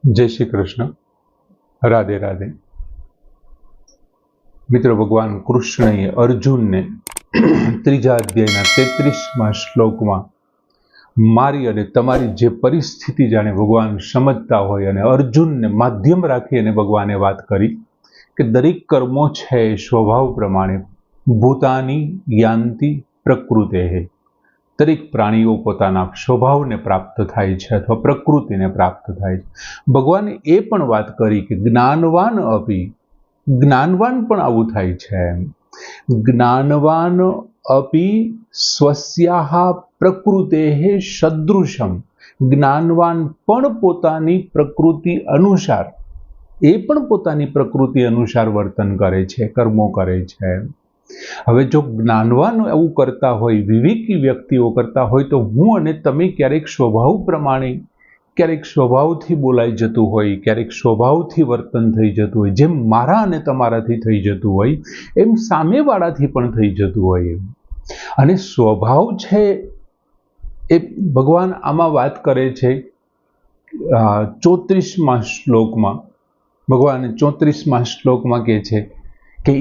जय श्री कृष्ण। राधे राधे। मित्रों, भगवान कृष्णए अर्जुनने त्रीजा अध्यायना 33मा श्लोकमां मारी अने तमारी जे परिस्थिति जाणे भगवान समजता होय अने अर्जुनने माध्यम राखी अने भगवाने वात करी के दरेक कर्मो छे स्वभाव प्रमाणे भूतानी यान्ति प्रकृतेः। दरेक प्राणीओ पोताना स्वभावने प्राप्त थाय छे अथवा प्रकृतिने प्राप्त थाय छे। भगवाने ए पण वात करी के ज्ञानवान पण आवुं थाय छे। ज्ञानवान अपि स्वस्याः प्रकृतेः सदृशं। ज्ञानवान पण पोतानी प्रकृति अनुसार पोतानी प्रकृति अनुसार वर्तन करे छे, कर्मो करे छे। हवे जो ज्ञानवान एवं करता होय, विवेकी व्यक्तिओ करता होय, तो हूँ अने तमे क्यारेक स्वभाव प्रमाणे, क्यारेक स्वभावथी बोलाई जतुं होय, क्यारेक स्वभावथी वर्तन थई जतुं होय, जेम मारा अने तमाराथी थई जतुं होय एम सामेवाळाथी पण थई जतुं होय। अने स्वभाव छे ए भगवान आमां वात करे छे 34मा श्लोकमां। भगवान 34मा श्लोकमां कहे छे के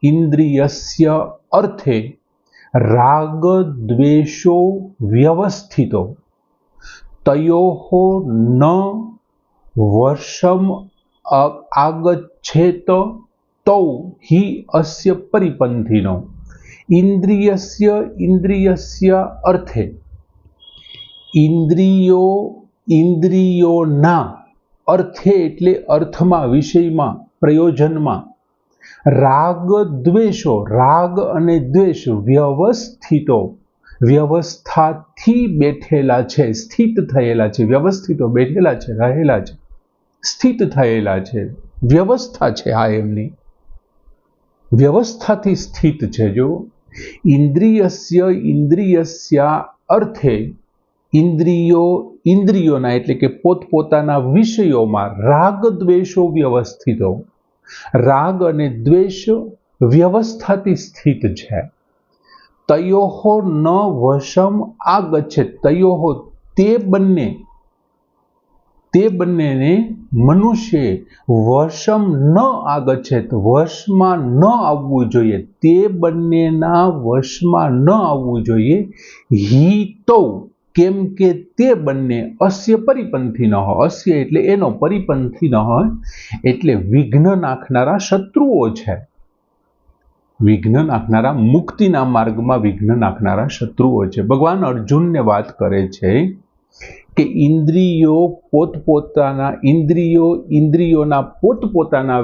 इंद्रियस्य अर्थे राग द्वेषो व्यवस्थितो तयोः न वशम् आगच्छेत तौ हि अस्य परिपन्थिनो। इंद्रियस्य अर्थे इंद्रियोना अर्थे एटले अर्थमा, विषयमा, प्रयोजनमा राग द्वेषो, राग अने द्वेष व्यवस्थितो, व्यवस्थाथी बेठेला छे, स्थित थयेला छे। व्यवस्थितो बेठेला छे, रहेला छे, स्थित थयेला छे, व्यवस्था छे। आ एमनी व्यवस्थाथी स्थित छे। जो इंद्रियस्य अर्थे इंद्रियोना एटले के पोतपोताना विषयोमां राग द्वेषो व्यवस्थितो, राग अने द्वेष व्यवस्थाथी स्थित छे। तयोः न वशम आगच्छेत, तयोः ते बन्नेने मनुष्य वशम न आगच्छेत, वशमां न आववुं जोईए, ते बन्नेना वशमां न आववुं जोईए। हि तो केम के ते बन्ने अस्य परिपंथी न हो, अस्य एटले एनो, परिपंथी न हो एटले विघ्न नाखनारा शत्रुओ छे। विघ्न नाखनारा, मुक्तिना मार्गमां विघ्न नाखनारा शत्रुओ छे। भगवान अर्जुनने वात करे छे के इंद्रियोना पोतपोताना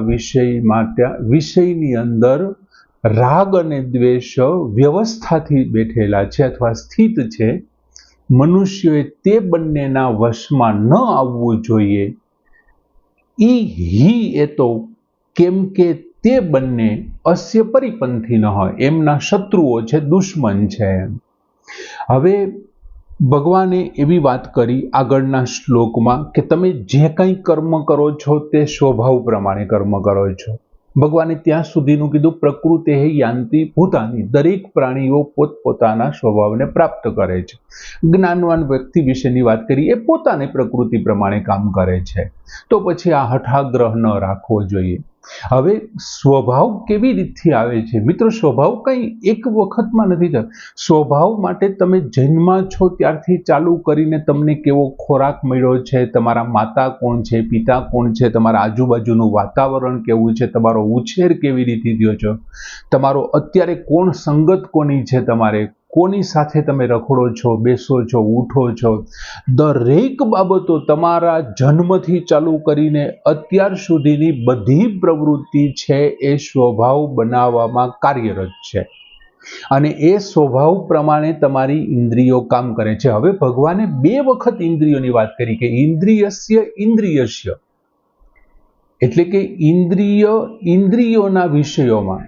विषयनी अंदर राग अने द्वेष व्यवस्थाथी बेठेला छे अथवा स्थित छे। मनुष्योए ते बन्नेना वशमां न आववुं जोईए। ए तो केम के ते बन्ने अस्य परिपंथी न होय, एमना शत्रुओ छे, दुश्मन छे। हवे भगवाने एवी वात करी आगळना श्लोकमां के तमे जे कंई कर्म करो छो ते स्वभाव प्रमाणे कर्म करो छो। भगवाने त्यां सुधीनुं कीधुं प्रकृतेः यान्ति भूतानि। दरेक प्राणीओ पोतपोताना स्वभावने प्राप्त करे छे। ज्ञानवान व्यक्ति विशेनी वात करी, ए पोतानी प्रकृति प्रमाणे काम करे छे। तो पछी आ हठाग्रह न राखवो जोईए। हवे स्वभाव केवी रीतथी आवे छे? मित्रों, स्वभाव कंई एक वखतमां नथी थतो। स्वभाव माटे तमे जन्मा छो त्यारथी चालू करीने तमने केवो खोराक मळ्यो छे, तमारा माता कोण छे, पिता कोण छे, तमारा आजुबाजुनुं वातावरण केवुं छे, तमारो उछेर केवी रीते थयो छे, तमारो अत्यारे कोण संगत कोनी छे, तमारे कोनी साथे तमे रखड़ो छो, बेसो छो, उठो छो, दरेक बाबतो तमारा जन्मथी चालू करीने अत्यार सुधीनी बधी प्रवृत्ति छे ए स्वभाव बनाववामां कार्यरत छे अने ए स्वभाव प्रमाणे तमारी इंद्रियो काम करे छे। हवे भगवाने बे वखत इंद्रियोनी वात करी के इंद्रियस्य एटले के इंद्रियोना विषयोमां।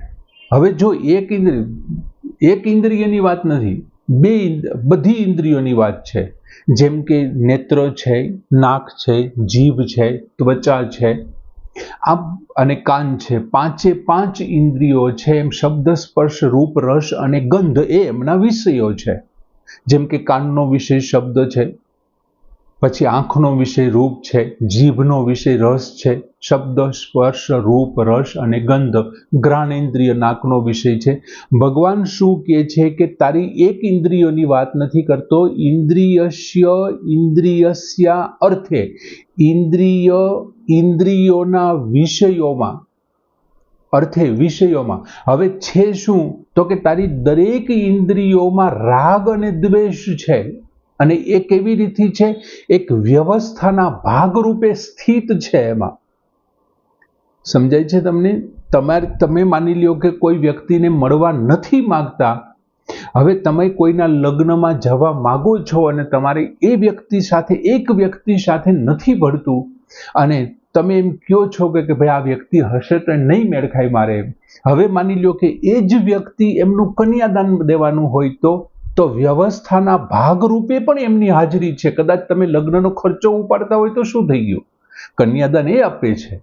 हवे जो एक इंद्रियनी वात नहीं, बधी इंद्रियोनी वात छे। जेम के नेत्र छे, नाक छे, जीभ छे, त्वचा छे, अने कान छे। पांचे पांच इंद्रियो छे। एम शब्द, स्पर्श, रूप, रस अने गंध ए एमना विषयो छे। जेम के काननो विषय शब्द छे, પછી આંખનો વિષય રૂપ છે, જીભનો વિષય રસ છે, શબ્દ, સ્પર્શ, રૂપ, રસ અને ગંધ, ઘ્રાણેન્દ્રિય નાકનો વિષય છે. ભગવાન શું કહે છે કે તારી એક ઇન્દ્રિયોની વાત નથી કરતો, ઇન્દ્રિયસ્ય ઇન્દ્રિયસ્યા અર્થે, ઇન્દ્રિયોના વિષયોમાં, અર્થે વિષયોમાં. હવે છે શું તો કે તારી દરેક ઇન્દ્રિયોમાં રાગ અને દ્વેષ છે, અને એ કેવી રીતે છે? એક વ્યવસ્થાના ભાગરૂપે સ્થિત છે. એમાં સમજાય છે તમને? તમે માની લ્યો કે કોઈ વ્યક્તિને મળવા નથી માંગતા, હવે તમે કોઈના લગ્નમાં જવા માંગો છો અને તમારે એ વ્યક્તિ સાથે, એક વ્યક્તિ સાથે નથી ભળતું, અને તમે એમ કહો છો કે ભાઈ આ વ્યક્તિ હશે તો નહીં મેળ ખાય મારે. હવે માની લ્યો કે એ જ વ્યક્તિ એમનું કન્યાદાન દેવાનું હોય તો વ્યવસ્થાના ભાગરૂપે પણ એમની હાજરી છે. કદાચ તમે લગ્નનો ખર્ચો ઉપાડતા હોય તો શું થઈ ગયું? કન્યાદાન એ આપે છે.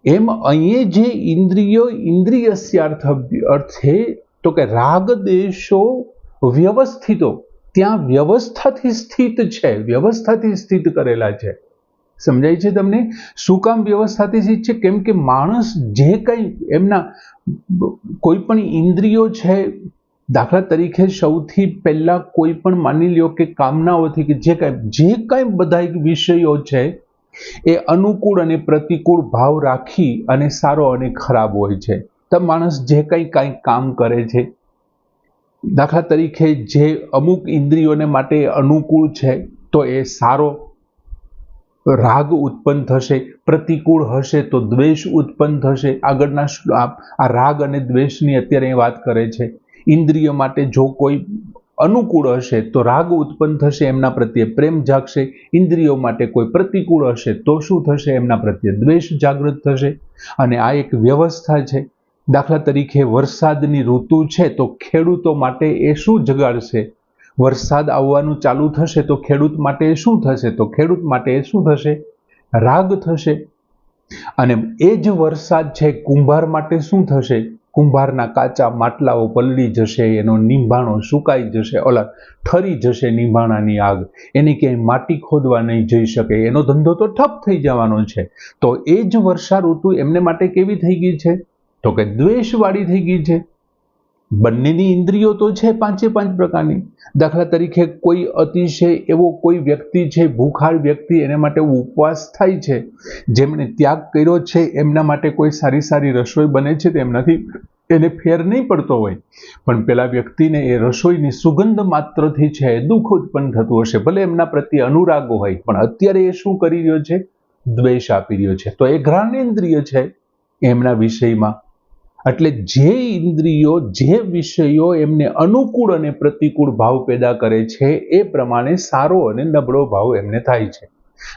એમ અહીં જે ઇન્દ્રિયો ઇન્દ્રિયસ્યાર્થ અર્થે તો કે રાગ દેશો વ્યવસ્થિતો, ત્યાં વ્યવસ્થાથી સ્થિત છે, વ્યવસ્થાથી સ્થિત કરેલા છે. સમજાય છે તમને? શું કામ વ્યવસ્થાથી સ્થિત છે? કેમ કે માણસ જે કંઈ એમના કોઈ પણ ઇન્દ્રિયો છે, દાખલા તરીકે સૌથી પહેલા કોઈ પણ માની લ્યો કે કામનાઓથી કે જે કાંઈ બધા વિષયો છે એ અનુકૂળ અને પ્રતિકૂળ ભાવ રાખી અને સારો અને ખરાબ હોય છે. તો માણસ જે કંઈ કામ કરે છે, દાખલા તરીકે જે અમુક ઇન્દ્રિયોને માટે અનુકૂળ છે તો એ સારો રાગ ઉત્પન્ન થશે, પ્રતિકૂળ હશે તો દ્વેષ ઉત્પન્ન થશે. આગળના આ રાગ અને દ્વેષની અત્યારે વાત કરે છે. ઇન્દ્રિય માટે જો કોઈ અનુકૂળ હશે તો રાગ ઉત્પન્ન થશે, એમના પ્રત્યે પ્રેમ જાગશે. ઇન્દ્રિયો માટે કોઈ પ્રતિકૂળ હશે તો શું થશે? એમના પ્રત્યે દ્વેષ જાગૃત થશે. અને આ એક વ્યવસ્થા છે. દાખલા તરીકે વરસાદની ઋતુ છે તો ખેડૂતો માટે એ શું જગાડશે? વરસાદ આવવાનું ચાલુ થશે તો ખેડૂત માટે શું થશે? તો ખેડૂત માટે શું થશે? રાગ થશે. અને એ જ વરસાદ છે કુંભાર માટે શું થશે? કુંભારના કાચા માટલાઓ પલળી જશે, એનો નીંભાણો સુકાઈ જશે, ઠરી જશે નીંભાણાની આગ, એને ક્યાંય માટી ખોદવા નહીં જઈ શકે, એનો ધંધો તો ઠપ થઈ જવાનો છે. તો એ જ વર્ષા ઋતુ એમને માટે કેવી થઈ ગઈ છે? તો કે દ્વેષવાળી થઈ ગઈ છે. બંનેની ઇન્દ્રિયો તો છે 5 પ્રકારની. દાખલા તરીકે કોઈ અતિશય એવો કોઈ વ્યક્તિ છે, ભૂખાળ વ્યક્તિ, એને માટે ઉપવાસ થાય છે, જેમણે ત્યાગ કર્યો છે એમના માટે કોઈ સારી રસોઈ બને છે તો એમનાથી એને ફેર નહીં પડતો હોય, પણ પેલા વ્યક્તિને એ રસોઈની સુગંધ માત્રથી છે દુઃખ ઉત્પન્ન થતું હશે. ભલે એમના પ્રત્યે અનુરાગ હોય, પણ અત્યારે એ શું કરી રહ્યો છે? દ્વેષ આપી રહ્યો છે. તો એ ઘ્રાણેન્દ્રિય છે એમના વિષયમાં. એટલે જે ઇન્દ્રિયો, જે વિષયો એમને અનુકૂળ અને પ્રતિકૂળ ભાવ પેદા કરે છે એ પ્રમાણે સારો અને નબળો ભાવ એમને થાય છે.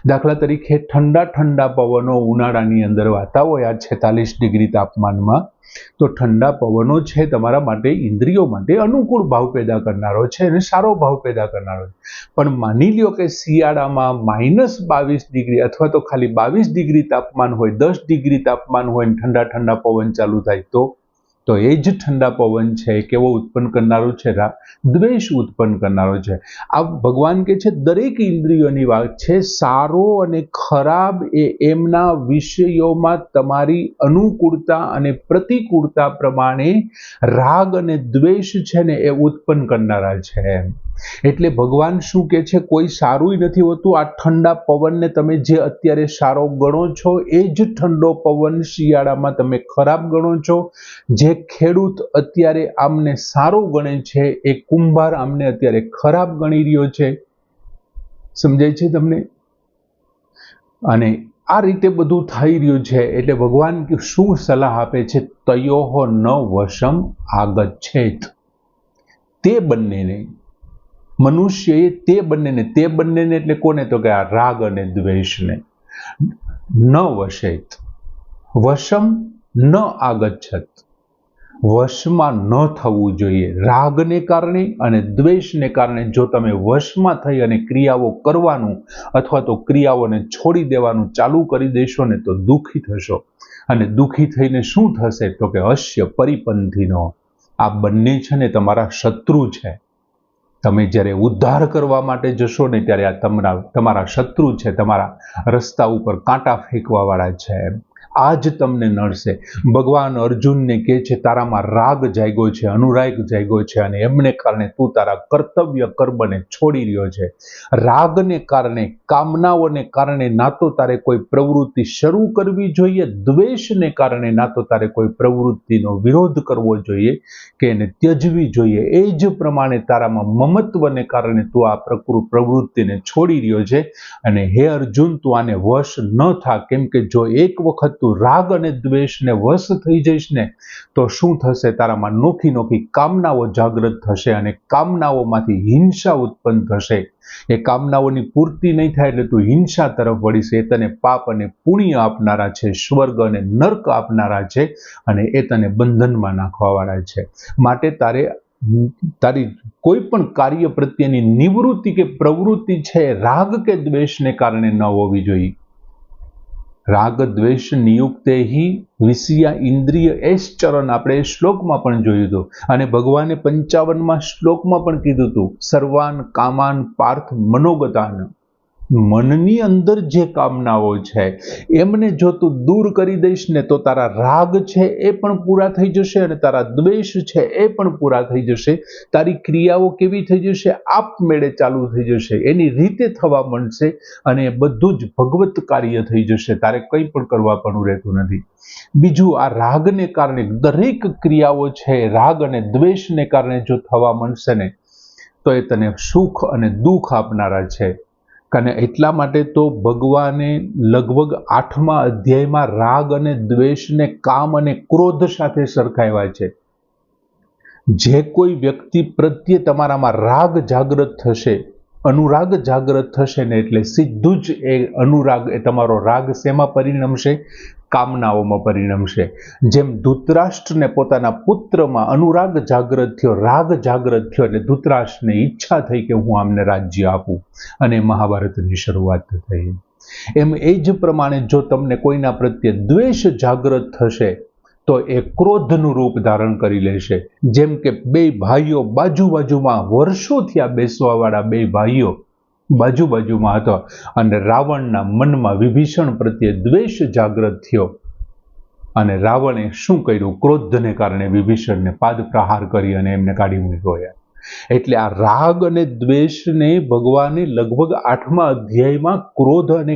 દાખલા તરીકે ઠંડા પવનો ઉનાળાની અંદર વાતા હોય આ 46 ડિગ્રી તાપમાનમાં, તો ઠંડા પવનો છે તમારા માટે, ઇન્દ્રિયો માટે અનુકૂળ ભાવ પેદા કરનારો છે અને સારો ભાવ પેદા કરનારો છે. પણ માની લ્યો કે શિયાળામાં -22 ડિગ્રી અથવા તો ખાલી 22 ડિગ્રી તાપમાન હોય, 10 ડિગ્રી તાપમાન હોય અને ઠંડા પવન ચાલુ થાય તો એ જ ઠંડા પવન છે કેવો ઉત્પન્ન કરનારો છે? દ્વેષ ઉત્પન્ન કરનારો છે. આ ભગવાન કે છે દરેક ઇન્દ્રિયોની વાત છે, સારો અને ખરાબ એ એમના વિષયોમાં તમારી અનુકૂળતા અને પ્રતિકૂળતા પ્રમાણે રાગ અને દ્વેષ છે ને એ ઉત્પન્ન કરનારા છે. એટલે ભગવાન શું કે છે? કોઈ સારું નથી હોતું. આ ઠંડા પવનને તમે જે અત્યારે સારો ગણો છો એ જ ઠંડો પવન શિયાળામાં તમે ખરાબ ગણો છો. જે ખેડૂત અત્યારે આમને સારો ગણે છે એ કુંભાર આમને અત્યારે ખરાબ ગણી રહ્યો છે. સમજાય છે તમને? અને આ રીતે બધું થઈ રહ્યું છે. એટલે ભગવાન શું સલાહ આપે છે? તયોહો ન વશમ આગચ્છેત. તે બંનેને, મનુષ્યએ તે બંનેને એટલે કોને? તો કે આ રાગ અને દ્વેષને ન વશેત, વશમ ન આગચ્છત, વશમાં ન થવું જોઈએ. રાગને કારણે અને દ્વેષને કારણે જો તમે વશમાં થઈ અને ક્રિયાઓ કરવાનું અથવા તો ક્રિયાઓને છોડી દેવાનું ચાલુ કરી દેશો ને તો દુઃખી થશો. અને દુઃખી થઈને શું થશે? તો કે અશ્ય પરિપંથીનો, આ બંને છે ને તમારા શત્રુ છે. તમે જ્યારે ઉદ્ધાર કરવા માટે જશો ને ત્યારે આ તમારા શત્રુ છે, તમારા રસ્તા ઉપર કાંટા ફેંકવાવાળા છે, આ જ તમને નડશે. ભગવાન અર્જુનને કહે છે તારામાં રાગ જાગ્યો છે, અનુરાગ જાગ્યો છે, અને એમને કારણે તું તારા કર્તવ્ય કર્મને છોડી રહ્યો છે. રાગને કારણે, કામનાઓને કારણે ના તો તારે કોઈ પ્રવૃત્તિ શરૂ કરવી જોઈએ, દ્વેષને કારણે ના તો તારે કોઈ પ્રવૃત્તિનો વિરોધ કરવો જોઈએ કે એને ત્યજવી જોઈએ. એ જ પ્રમાણે તારામાં મમત્વને કારણે તું આ પ્રવૃત્તિને છોડી રહ્યો છે. અને હે અર્જુન, તું આને વશ ન થા, કેમ કે જો એક વખત તું રાગ અને દ્વેષને વશ થઈ જઈશ ને તો શું થશે, તારામાં નોખી નોખી કામનાઓ જાગૃત થશે અને કામનાઓમાંથી હિંસા ઉત્પન્ન થશે. એ કામનાઓની પૂર્તિ નહીં થાય એટલે તું હિંસા તરફ વળીશ. એ તને પાપ અને પુણ્ય આપનારા છે, સ્વર્ગ અને નર્ક આપનારા છે, અને એ તને બંધનમાં નાખવાવાળા છે. માટે તારી કોઈ પણ કાર્ય પ્રત્યેની નિવૃત્તિ કે પ્રવૃત્તિ છે રાગ કે દ્વેષને કારણે ન હોવી જોઈએ. રાગ દ્વેષ નિયુક્તે વિષયા ઇન્દ્રિય એસ ચરણ, આપણે એ શ્લોકમાં પણ જોયું હતું, અને ભગવાને 55માં શ્લોકમાં પણ કીધું હતું, સર્વાન કામાન પાર્થ મનોગતાન. મનની અંદર જે કામનાઓ છે એમને જો તું દૂર કરી દઈશ ને તો તારા રાગ છે એ પણ પૂરા થઈ જશે અને તારા દ્વેષ છે એ પણ પૂરા થઈ જશે. તારી ક્રિયાઓ કેવી થઈ જશે, આપમેળે ચાલુ થઈ જશે, એની રીતે થવા માંડશે, અને એ બધું જ ભગવત કાર્ય થઈ જશે. તારે કંઈ પણ કરવા પણ રહેતું નથી. બીજું, આ રાગને કારણે દરેક ક્રિયાઓ છે રાગ અને દ્વેષને કારણે જો થવા માંડશે ને તો એ તને સુખ અને દુઃખ આપનારા છે. અને એટલા માટે તો ભગવાને લગભગ 8મા અધ્યાયમાં રાગ અને દ્વેષને કામ અને ક્રોધ સાથે સરખાવ્યા છે. જે કોઈ વ્યક્તિ પ્રત્યે તમારામાં રાગ જાગૃત થશે, અનુરાગ જાગૃત થશે ને એટલે સીધું જ એ અનુરાગ, એ તમારો રાગ શેમાં પરિણમશે, કામનાઓમાં પરિણમશે. જેમ ધૃતરાષ્ટ્રને પોતાના પુત્રમાં અનુરાગ જાગૃત થયો, રાગ જાગૃત થયો, એટલે ધૃતરાષ્ટ્રને ઈચ્છા થઈ કે હું આમને રાજ્ય આપું, અને મહાભારતની શરૂઆત થઈ. એમ એ જ પ્રમાણે જો તમને કોઈના પ્રત્યે દ્વેષ જાગૃત થશે તો એ ક્રોધનું રૂપ ધારણ કરી લેશે. જેમ કે બે ભાઈઓ બાજુમાં વર્ષોથી આ બેસવાવાળા બે ભાઈઓ બાજુમાં હતા, અને રાવણના મનમાં વિભીષણ પ્રત્યે દ્વેષ જાગૃત થયો, અને રાવણે શું કર્યું, ક્રોધને કારણે વિભીષણને પાદ પ્રહાર કરી અને એમને કાઢી મૂક્યો. એટલે આ રાગ અને દ્વેષને ભગવાને લગભગ 8મા અધ્યાયમાં ક્રોધ અને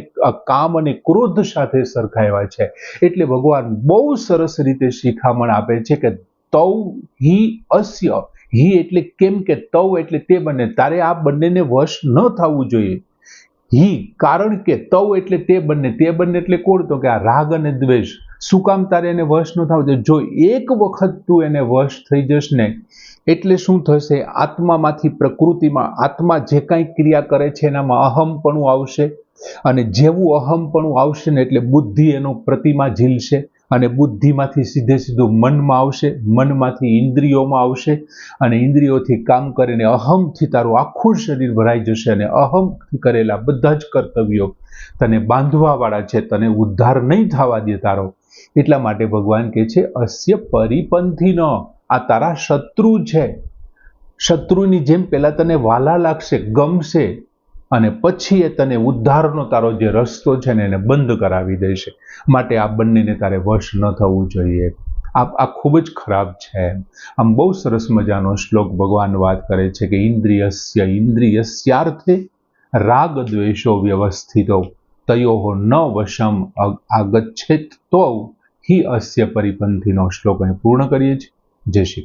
કામ અને ક્રોધ સાથે સરખાવ્યા છે. એટલે ભગવાન બહુ સરસ રીતે શિખામણ આપે છે કે તૌ હિ અસ્ય, હિ એટલે કેમ કે તૌ એટલે તે બંને, તારે આ બંનેને વશ ન થવું જોઈએ. હિ કારણ કે તૌ એટલે તે બંને એટલે કોણ, તો કે આ રાગ અને દ્વેષ. શું કામ તારે એને વશ ન થવું જોઈએ? જો એક વખત તું એને વશ થઈ જશ ને એટલે શું થશે, આત્મામાંથી પ્રકૃતિમાં આત્મા જે કાંઈ ક્રિયા કરે છે એનામાં અહમપણું આવશે, અને જેવું અહમપણું આવશે ને એટલે બુદ્ધિ એનો પ્રતિમા ઝીલશે, અને બુદ્ધિમાંથી સીધું મનમાં આવશે, મનમાંથી ઇન્દ્રિયોમાં આવશે, અને ઇન્દ્રિયોથી કામ કરીને અહમથી તારું આખું શરીર ભરાઈ જશે, અને અહમથી કરેલા બધા જ કર્તવ્યો તને બાંધવાવાળા છે, તને ઉદ્ધાર નહીં થવા દે તારો. એટલા માટે ભગવાન કહે છે અસ્ય પરિપંથી ન, આ તારા શત્રુ છે. શત્રુની જેમ પહેલા તને વાલા લાગશે, ગમશે, અને પછી એ તને ઉદ્ધારનો તારો જે રસ્તો છે ને એને બંધ કરાવી દેશે. માટે આ બંનેને તારે વશ ન થવું જોઈએ. આ ખૂબ જ ખરાબ છે. આમ બહુ સરસ મજાનો શ્લોક ભગવાન વાત કરે છે કે ઇન્દ્રિયસ્યાર્થે રાગ દ્વેષો વ્યવસ્થિતો તયોઃ ન વશમ આગચ્છેત તો હિ અસ્ય પરિપંથીનો શ્લોક અહીં પૂર્ણ કરીએ છીએ. જય શ્રી